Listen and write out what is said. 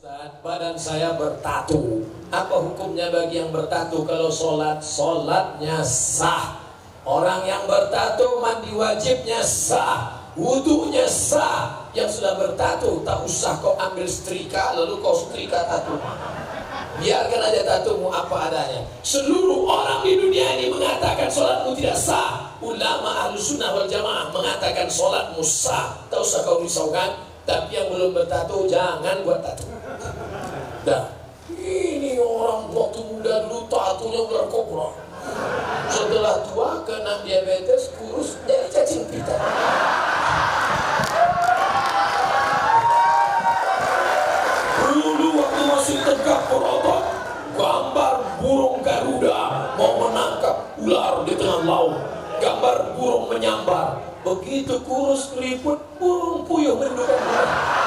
Ustaz, badan saya bertatu. Apa hukumnya bagi yang bertatu kalau sholat? Sholatnya sah. Orang yang bertatu mandi wajibnya sah, wudunya sah. Yang sudah bertatu tak usah kau ambil setrika lalu kau setrika tatu. Biarkan aja tatumu apa adanya. Seluruh orang di dunia ini mengatakan sholatmu tidak sah. Ulama Ahlus Sunnah wal Jamaah mengatakan sholatmu sah. Tak usah kau risaukan. Tapi yang belum bertato jangan buat tato. Dah, ini orang waktu muda dulu tatonya berkokok. Setelah tua kena diabetes, kurus jadi cacing pita. Dulu waktu masih tegak berotot, gambar burung Garuda mau menangkap ular di tengah laut, gambar burung menyambar. Begitu kurus keriput, burung puyuh mendukung.